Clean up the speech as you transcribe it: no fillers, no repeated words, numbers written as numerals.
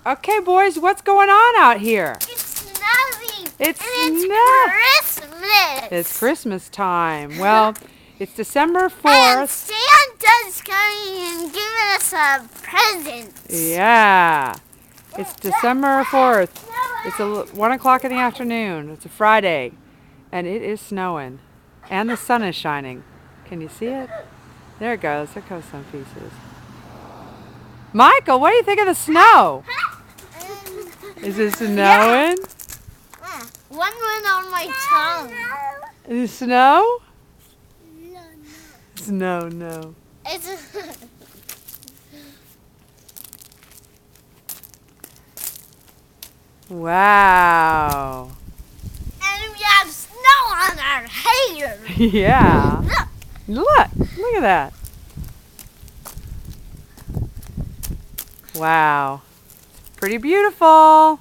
Okay, boys, what's going on out here? It's snowing. It's Christmas. It's Christmas time. Well, it's December And 4th. Santa's coming and giving us a present. Yeah. It's December 4th. It's 1 o'clock in the afternoon. It's a Friday. And it is snowing. And the sun is shining. Can you see it? There it goes. There goes some pieces. Michael, what do you think of the snow? Is it snowing? One went on my tongue. Is it snow? Snow, no. It's Wow. and we have snow on our hair. Yeah. Look. Look at that. Wow. Pretty beautiful.